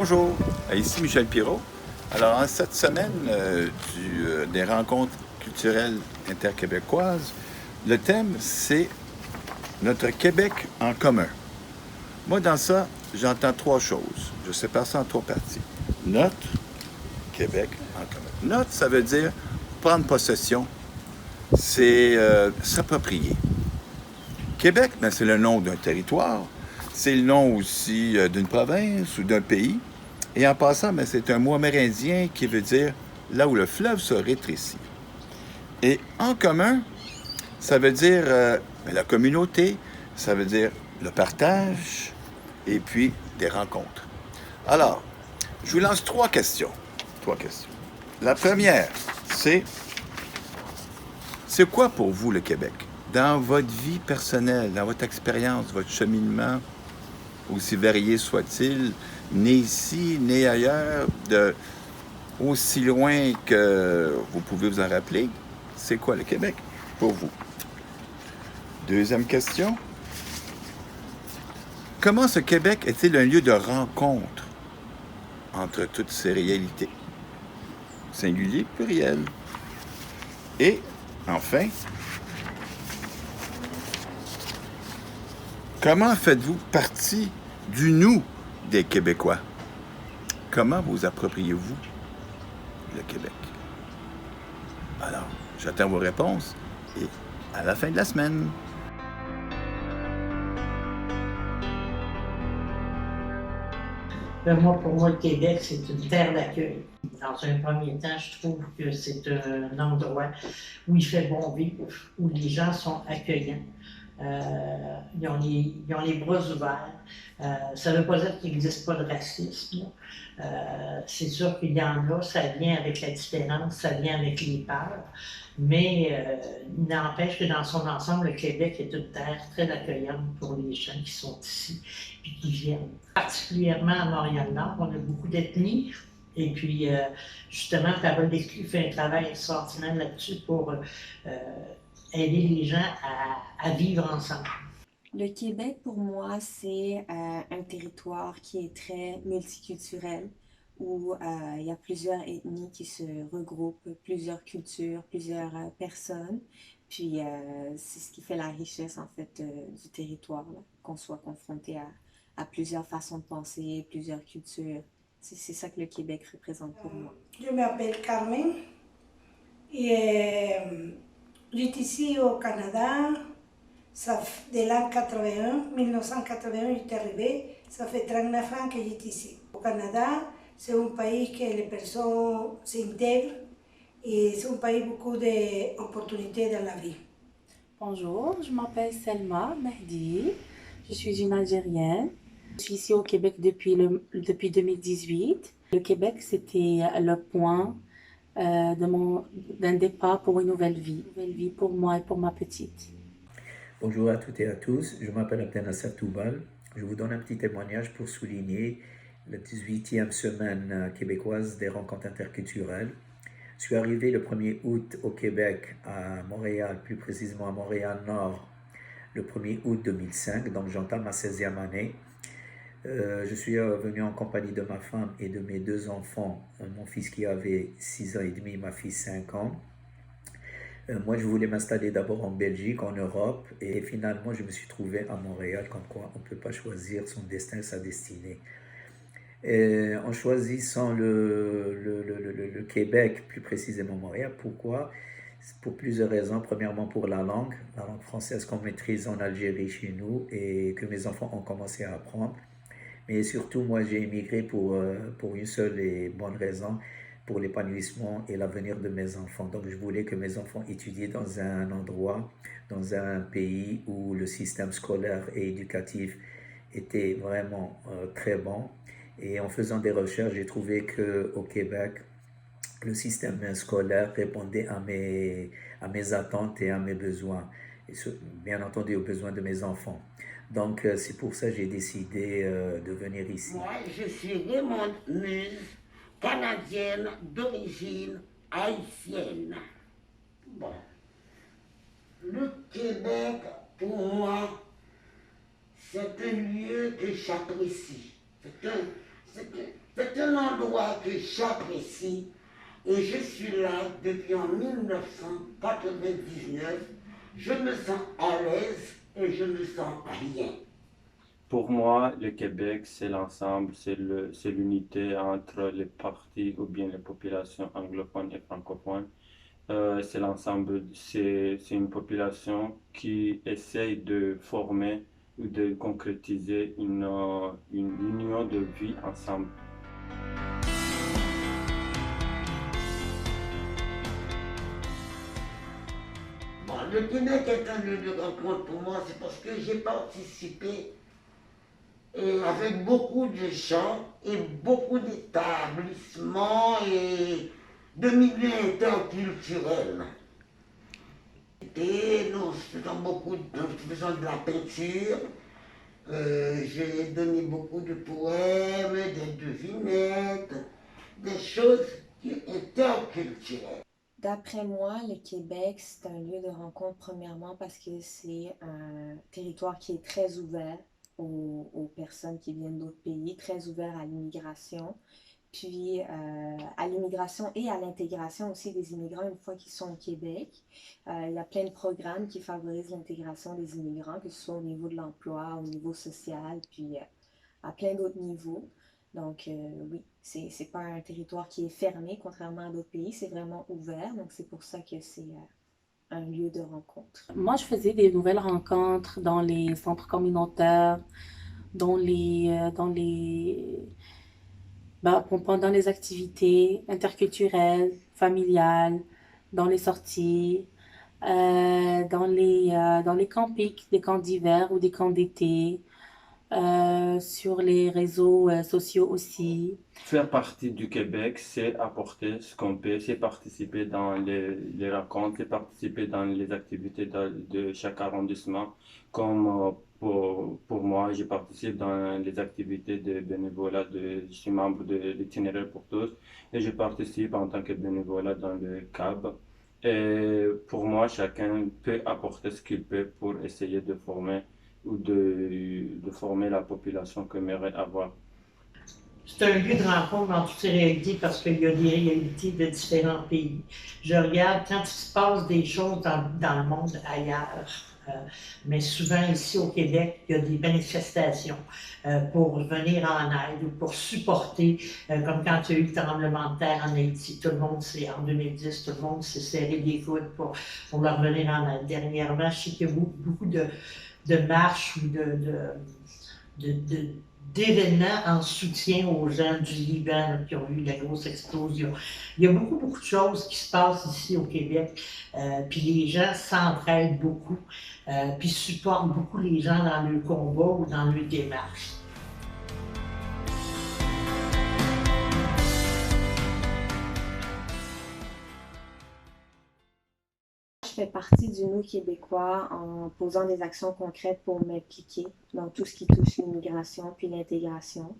Bonjour, ici Michel Pirot. Alors, en cette semaine des rencontres culturelles interquébécoises, le thème, c'est notre Québec en commun. Moi, dans ça, j'entends trois choses. Je sépare ça en trois parties. Notre Québec en commun. Notre, ça veut dire prendre possession, c'est s'approprier. Québec, ben, c'est le nom d'un territoire, c'est le nom aussi d'une province ou d'un pays. Et en passant, ben, c'est un mot amérindien qui veut dire là où le fleuve se rétrécit. Et en commun, ça veut dire la communauté, ça veut dire le partage et puis des rencontres. Alors, je vous lance trois questions. La première, c'est quoi pour vous le Québec? Dans votre vie personnelle, dans votre expérience, votre cheminement, aussi varié soit-il, né ici, né ailleurs, aussi loin que vous pouvez vous en rappeler, c'est quoi le Québec pour vous? Deuxième question. Comment ce Québec est-il un lieu de rencontre entre toutes ces réalités? Singulier, pluriel. Et, enfin, comment faites-vous partie du nous des Québécois? Comment vous appropriez-vous le Québec? Alors, j'attends vos réponses et à la fin de la semaine. Moi, pour moi, le Québec, c'est une terre d'accueil. Dans un premier temps, je trouve que c'est un endroit où il fait bon vivre, où les gens sont accueillants. Ils ont les bras ouverts. Ça ne veut pas dire qu'il n'existe pas de racisme. C'est sûr qu'il y en a, ça vient avec la différence, ça vient avec les peurs. Mais il n'empêche que dans son ensemble, le Québec est une terre très accueillante pour les gens qui sont ici et qui viennent. Particulièrement à Montréal-Nord, on a beaucoup d'ethnies. Et puis, justement, Parole d'Exclus fait un travail extraordinaire là-dessus pour aider les gens à vivre ensemble. Le Québec, pour moi, c'est un territoire qui est très multiculturel, où il y a plusieurs ethnies qui se regroupent, plusieurs cultures, plusieurs personnes. Puis c'est ce qui fait la richesse, en fait, du territoire, là, qu'on soit confronté à plusieurs façons de penser, plusieurs cultures. C'est ça que le Québec représente pour moi. Je m'appelle Carmen et j'étais ici au Canada. De l'an 81, 1981, j'étais arrivée. Ça fait 39 ans que j'étais ici. Au Canada, c'est un pays que les personnes s'intègrent et c'est un pays beaucoup d'opportunités dans la vie. Bonjour, je m'appelle Selma Mehdi, je suis une Algérienne. Je suis ici au Québec depuis 2018. Le Québec, c'était le point d'un départ pour une nouvelle vie pour moi et pour ma petite. Bonjour à toutes et à tous, je m'appelle Abdelnasser Toubal. Je vous donne un petit témoignage pour souligner la 18e semaine québécoise des rencontres interculturelles. Je suis arrivé le 1er août au Québec, à Montréal, plus précisément à Montréal-Nord, le 1er août 2005, donc j'entame ma 16e année. Je suis venu en compagnie de ma femme et de mes deux enfants, mon fils qui avait 6 ans et demi, ma fille 5 ans. Moi, je voulais m'installer d'abord en Belgique, en Europe, et finalement, je me suis trouvé à Montréal, comme quoi on ne peut pas choisir son destin, sa destinée. Et en choisissant le Québec, plus précisément Montréal, pourquoi? Pour plusieurs raisons. Premièrement, pour la langue française qu'on maîtrise en Algérie chez nous et que mes enfants ont commencé à apprendre. Mais surtout, moi, j'ai émigré pour une seule et bonne raison, pour l'épanouissement et l'avenir de mes enfants. Donc, je voulais que mes enfants étudient dans un endroit, dans un pays où le système scolaire et éducatif était vraiment très bon. Et en faisant des recherches, j'ai trouvé qu'au Québec, le système scolaire répondait à mes attentes et à mes besoins, et bien entendu aux besoins de mes enfants. Donc, c'est pour ça que j'ai décidé de venir ici. Moi, je suis Raymond Muse, canadienne d'origine haïtienne. Bon, le Québec, pour moi, c'est un lieu que j'apprécie. C'est C'est un endroit que j'apprécie et je suis là depuis en 1999. Je me sens à l'aise et je ne sens rien. Pour moi, le Québec, c'est l'ensemble, c'est l'unité entre les parties ou bien les populations anglophones et francophones. C'est l'ensemble, c'est une population qui essaye de former ou de concrétiser une union de vie ensemble. Bon, le Québec est un lieu de rencontre pour moi, c'est parce que j'ai participé avec beaucoup de gens et beaucoup d'établissements et de milieux interculturels. Et nous faisons de la peinture, j'ai donné beaucoup de poèmes, des devinettes, des choses interculturelles. D'après moi, le Québec, c'est un lieu de rencontre premièrement parce que c'est un territoire qui est très ouvert aux personnes qui viennent d'autres pays, très ouvert à l'immigration, puis à l'immigration et à l'intégration aussi des immigrants une fois qu'ils sont au Québec. Il y a plein de programmes qui favorisent l'intégration des immigrants, que ce soit au niveau de l'emploi, au niveau social, puis à plein d'autres niveaux. Donc oui, c'est pas un territoire qui est fermé, contrairement à d'autres pays, c'est vraiment ouvert, donc c'est pour ça que c'est un lieu de rencontre. Moi, je faisais des nouvelles rencontres dans les centres communautaires, pendant les activités interculturelles, familiales, dans les sorties, dans les campiques, des camps d'hiver ou des camps d'été, sur les réseaux sociaux aussi. Faire partie du Québec, c'est apporter ce qu'on peut, c'est participer dans les rencontres, c'est participer dans les activités de chaque arrondissement. Comme pour moi, je participe dans les activités de bénévolat, je suis membre de l'itinéraire pour tous et je participe en tant que bénévolat dans le CAB. Et pour moi, chacun peut apporter ce qu'il peut pour essayer de former ou de former la population qu'on aimerait avoir. C'est un lieu de rencontre dans toutes ces réalités parce qu'il y a des réalités de différents pays. Je regarde quand il se passe des choses dans le monde ailleurs, mais souvent ici au Québec, il y a des manifestations pour venir en aide ou pour supporter, comme quand il y a eu le tremblement de terre en Haïti. Tout le monde en 2010, tout le monde s'est serré les coudes pour leur venir en aide. Dernièrement, je sais qu'il y a beaucoup de marches ou d'événements en soutien aux gens du Liban là, qui ont eu la grosse explosion. Il y a beaucoup de choses qui se passent ici au Québec, puis les gens s'entraident beaucoup, puis supportent beaucoup les gens dans leur combat ou dans leur démarche. Je fais partie du Nous québécois en posant des actions concrètes pour m'impliquer dans tout ce qui touche l'immigration puis l'intégration.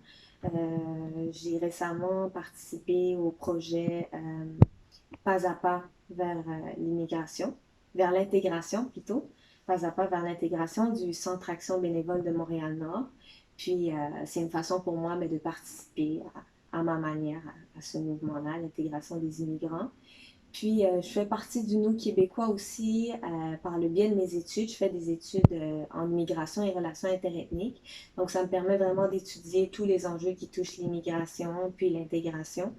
J'ai récemment participé au projet Pas à pas vers l'immigration, vers l'intégration plutôt, Pas à pas vers l'intégration du Centre Action bénévole de Montréal-Nord. Puis c'est une façon pour moi de participer à ma manière à ce mouvement-là, l'intégration des immigrants. Puis, je fais partie du Nous québécois aussi par le biais de mes études. Je fais des études en immigration et relations interethniques. Donc, ça me permet vraiment d'étudier tous les enjeux qui touchent l'immigration puis l'intégration.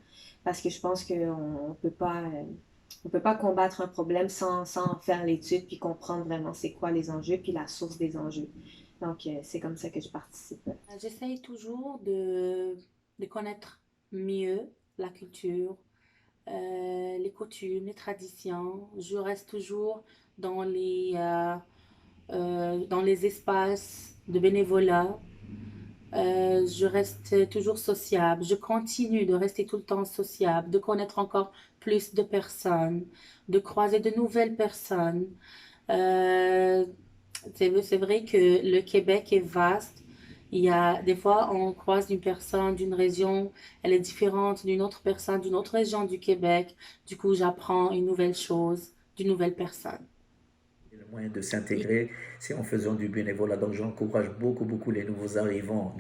Parce que je pense qu'on on peut pas combattre un problème sans faire l'étude puis comprendre vraiment c'est quoi les enjeux puis la source des enjeux. Donc, c'est comme ça que je participe. J'essaye toujours de connaître mieux la culture, les coutumes, les traditions. Je reste toujours dans dans les espaces de bénévolat. Je reste toujours sociable. Je continue de rester tout le temps sociable, de connaître encore plus de personnes, de croiser de nouvelles personnes. Euh, c'est vrai que le Québec est vaste. Il y a des fois, on croise une personne d'une région, elle est différente d'une autre personne d'une autre région du Québec. Du coup, j'apprends une nouvelle chose d'une nouvelle personne. moyen de s'intégrer, c'est en faisant du bénévolat. Donc j'encourage beaucoup les nouveaux arrivants,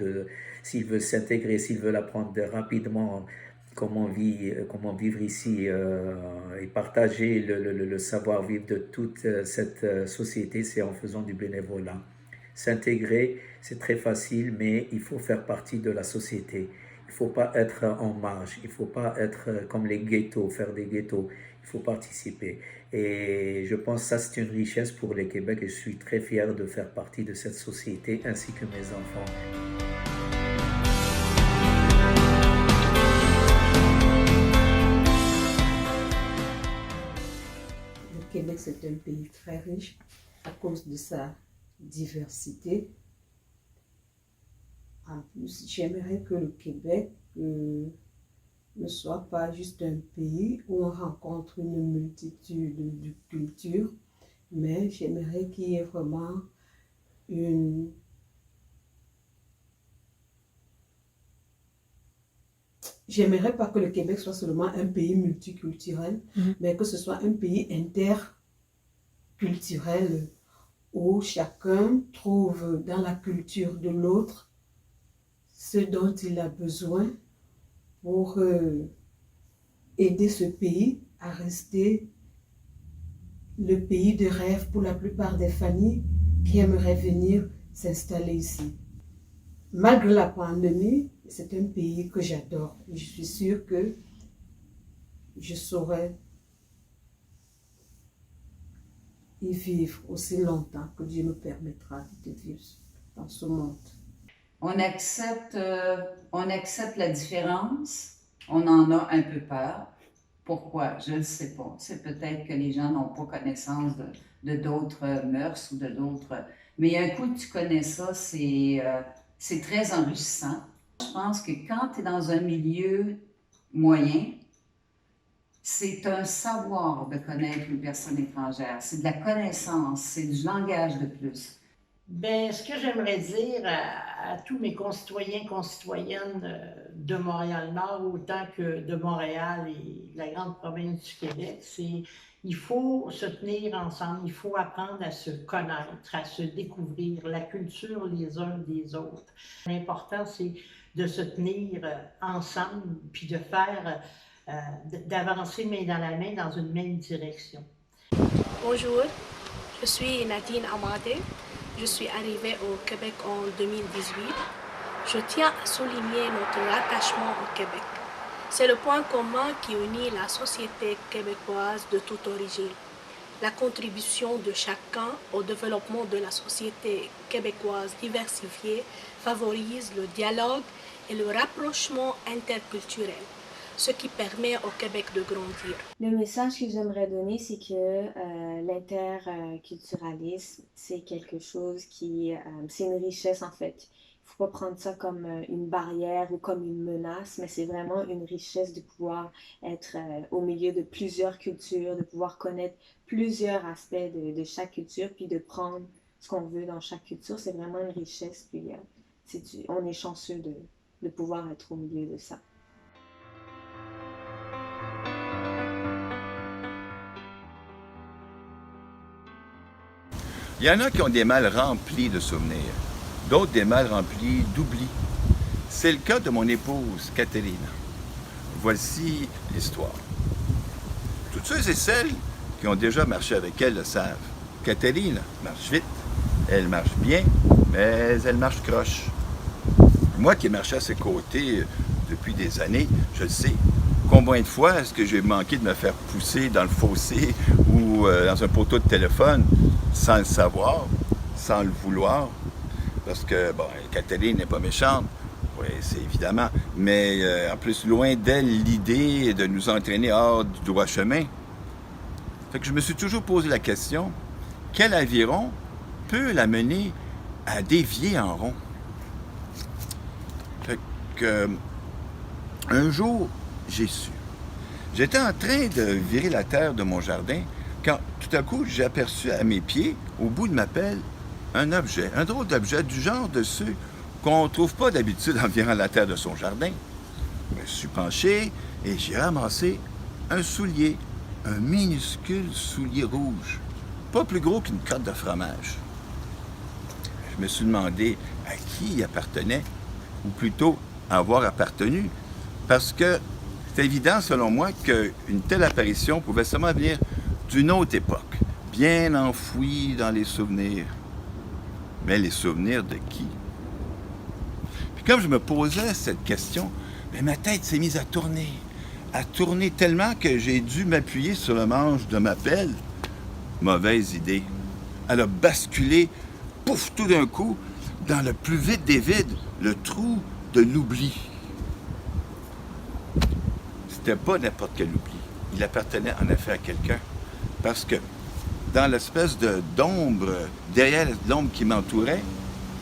s'ils veulent s'intégrer, s'ils veulent apprendre rapidement comment vivre ici et partager le savoir-vivre de toute cette société, c'est en faisant du bénévolat. S'intégrer, c'est très facile, mais il faut faire partie de la société. Il ne faut pas être en marge, il ne faut pas être comme les ghettos, faire des ghettos. Il faut participer. Et je pense que ça, c'est une richesse pour le Québec et je suis très fier de faire partie de cette société ainsi que mes enfants. Le Québec, c'est un pays très riche à cause de sa diversité. En plus, j'aimerais que le Québec ne soit pas juste un pays où on rencontre une multitude de cultures, mais j'aimerais qu'il y ait vraiment J'aimerais pas que le Québec soit seulement un pays multiculturel, mais que ce soit un pays interculturel où chacun trouve dans la culture de l'autre ce dont il a besoin pour aider ce pays à rester le pays de rêve pour la plupart des familles qui aimeraient venir s'installer ici. Malgré la pandémie, c'est un pays que j'adore. Je suis sûre que je saurais y vivre aussi longtemps que Dieu me permettra de vivre dans ce monde. On accepte la différence, on en a un peu peur. Pourquoi? Je ne sais pas. C'est peut-être que les gens n'ont pas connaissance de d'autres mœurs ou de d'autres... Mais un coup que tu connais ça, c'est très enrichissant. Je pense que quand tu es dans un milieu moyen, c'est un savoir de connaître une personne étrangère. C'est de la connaissance, c'est du langage de plus. Ben, ce que j'aimerais dire à tous mes concitoyens, concitoyennes de Montréal-Nord, autant que de Montréal et de la grande province du Québec, c'est il faut se tenir ensemble, il faut apprendre à se connaître, à se découvrir la culture les uns des autres. L'important, c'est de se tenir ensemble, puis de faire, d'avancer main dans la main dans une même direction. Bonjour, je suis Nadine Amadé. Je suis arrivée au Québec en 2018. Je tiens à souligner notre attachement au Québec. C'est le point commun qui unit la société québécoise de toute origine. La contribution de chacun au développement de la société québécoise diversifiée favorise le dialogue et le rapprochement interculturel, ce qui permet au Québec de grandir. Le message que j'aimerais donner, c'est que l'interculturalisme, c'est quelque chose c'est une richesse en fait. Il ne faut pas prendre ça comme une barrière ou comme une menace, mais c'est vraiment une richesse de pouvoir être au milieu de plusieurs cultures, de pouvoir connaître plusieurs aspects de chaque culture, puis de prendre ce qu'on veut dans chaque culture. C'est vraiment une richesse, puis on est chanceux de pouvoir être au milieu de ça. Il y en a qui ont des mâles remplis de souvenirs, d'autres des mâles remplis d'oubli. C'est le cas de mon épouse, Catherine. Voici l'histoire. Toutes ceux et celles qui ont déjà marché avec elle le savent. Catherine marche vite, elle marche bien, mais elle marche croche. Moi qui ai marché à ses côtés depuis des années, je le sais. Combien de fois est-ce que j'ai manqué de me faire pousser dans le fossé ou dans un poteau de téléphone sans le savoir, sans le vouloir? Parce que, bon, Catherine n'est pas méchante, oui, c'est évidemment, mais en plus, loin d'elle l'idée de nous entraîner hors du droit chemin. Fait que je me suis toujours posé la question, quel aviron peut la mener à dévier en rond? Fait que, un jour, j'ai su. J'étais en train de virer la terre de mon jardin quand, tout à coup, j'ai aperçu à mes pieds, au bout de ma pelle, un objet, un drôle d'objet du genre de ceux qu'on ne trouve pas d'habitude en virant la terre de son jardin. Je me suis penché et j'ai ramassé un soulier, un minuscule soulier rouge. pas plus gros qu'une crotte de fromage. Je me suis demandé à qui il appartenait, ou plutôt avoir appartenu, parce que c'est évident, selon moi, qu'une telle apparition pouvait seulement venir d'une autre époque, bien enfouie dans les souvenirs. Mais les souvenirs de qui? Puis comme je me posais cette question, mais ma tête s'est mise à tourner tellement que j'ai dû m'appuyer sur le manche de ma pelle. Mauvaise idée. Elle a basculé, pouf, tout d'un coup, dans le plus vide des vides, le trou de l'oubli. C'était pas n'importe quel oubli. Il appartenait en effet à quelqu'un. Parce que dans l'espèce d'ombre, derrière l'ombre qui m'entourait,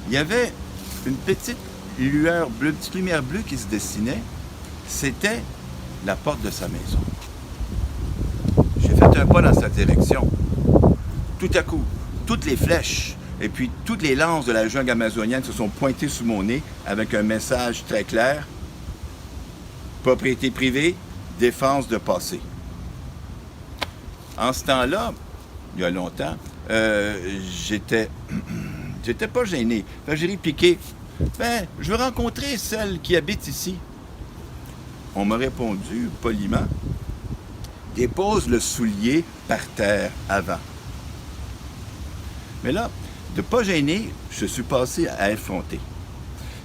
il y avait une petite lueur bleue, une petite lumière bleue qui se dessinait. C'était la porte de sa maison. J'ai fait un pas dans sa direction. Tout à coup, toutes les flèches et puis toutes les lances de la jungle amazonienne se sont pointées sous mon nez avec un message très clair. Propriété privée, défense de passé. En ce temps-là, il y a longtemps, j'étais pas gêné. J'ai répliqué, je veux rencontrer celle qui habite ici. On m'a répondu poliment, dépose le soulier par terre avant. Mais là, de pas gêné, je suis passé à effronter.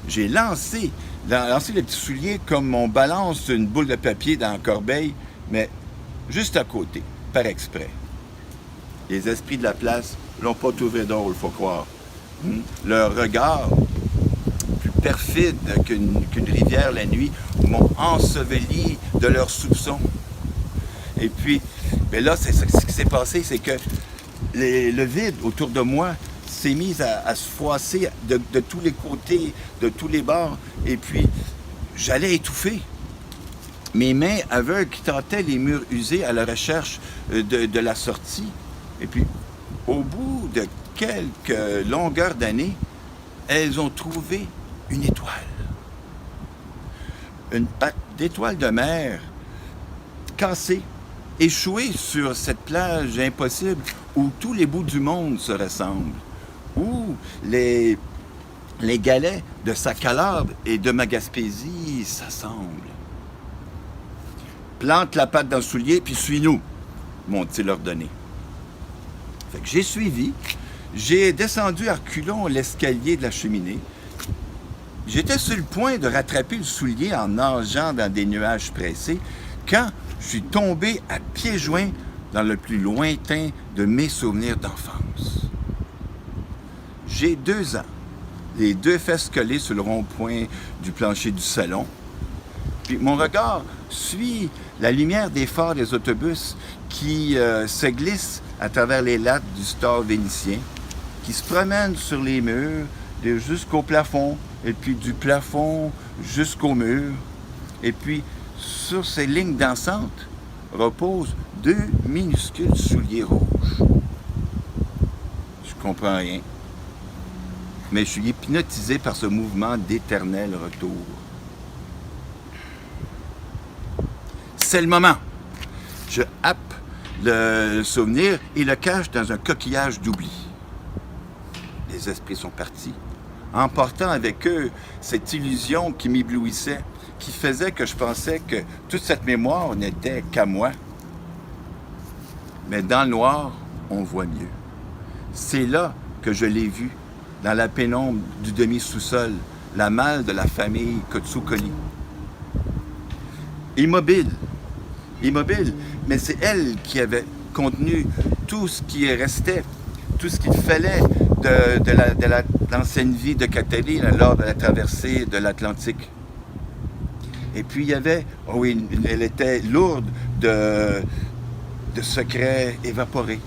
J'ai lancé le petit soulier comme on balance une boule de papier dans la corbeille, mais juste à côté, par exprès. Les esprits de la place l'ont pas trouvé drôle, il faut croire. Leur regard, plus perfide qu'une rivière la nuit, m'ont enseveli de leurs soupçons. Et puis, là, ce qui s'est passé, c'est que le vide autour de moi s'est mis à se froisser de tous les côtés, de tous les bords, et puis j'allais étouffer. Mes mains aveugles qui tentaient les murs usés à la recherche de la sortie. Et puis, au bout de quelques longueurs d'années, elles ont trouvé une étoile. Une patte d'étoile de mer cassée, échouée sur cette plage impossible où tous les bouts du monde se ressemblent, où les galets de sa Calabre et de ma Gaspésie s'assemblent. Plante la patte dans le soulier, puis suis-nous, m'ont-ils ordonné. Fait que j'ai suivi, j'ai descendu à reculons l'escalier de la cheminée. J'étais sur le point de rattraper le soulier en nageant dans des nuages pressés, quand je suis tombé à pieds joints dans le plus lointain de mes souvenirs d'enfance. J'ai 2 ans, les 2 fesses collées sur le rond-point du plancher du salon. Puis mon regard suit la lumière des phares des autobus qui se glissent à travers les lattes du store vénitien, qui se promènent sur les murs jusqu'au plafond, et puis du plafond jusqu'au mur. Et puis, sur ces lignes dansantes, reposent 2 minuscules souliers rouges. Je comprends rien, mais je suis hypnotisé par ce mouvement d'éternel retour. C'est le moment. Je happe le souvenir et le cache dans un coquillage d'oubli. Les esprits sont partis, emportant avec eux cette illusion qui m'éblouissait, qui faisait que je pensais que toute cette mémoire n'était qu'à moi. Mais dans le noir, on voit mieux. C'est là que je l'ai vu, dans la pénombre du demi-sous-sol, la malle de la famille Kotsukoli. Immobile, mais c'est elle qui avait contenu tout ce qui restait, tout ce qu'il fallait de l'ancienne vie de Catherine lors de la traversée de l'Atlantique. Et puis il y avait, elle était lourde de secrets évaporés.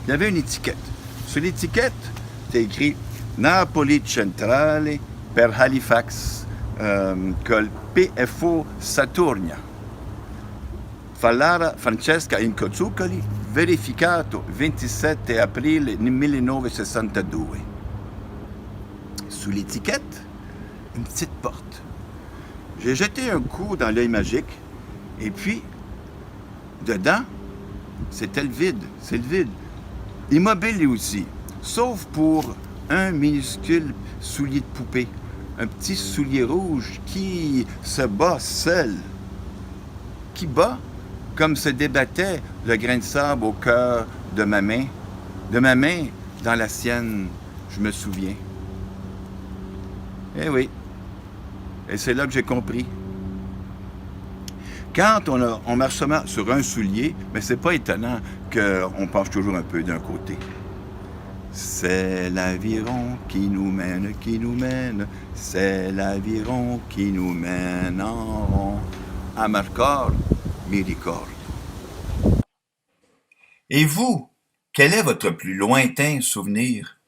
Il y avait une étiquette. Sur l'étiquette, c'était écrit Napoli Centrale per Halifax col PFO Saturnia. Fallara Francesca in Kotsukoli, verificato 27 aprile 1962. Sous l'étiquette, une petite porte. J'ai jeté un coup dans l'œil magique, et puis, dedans, C'était le vide, c'est le vide. Immobile lui aussi, sauf pour un minuscule soulier de poupée, un petit soulier rouge qui se bat seul, qui bat comme se débattait le grain de sable au cœur de ma main dans la sienne, je me souviens. Eh oui, et c'est là que j'ai compris. Quand on marche seulement sur un soulier, mais c'est pas étonnant qu'on penche toujours un peu d'un côté. C'est l'aviron qui nous mène, c'est l'aviron qui nous mène en rond. Amarcor, miricor. Et vous, quel est votre plus lointain souvenir?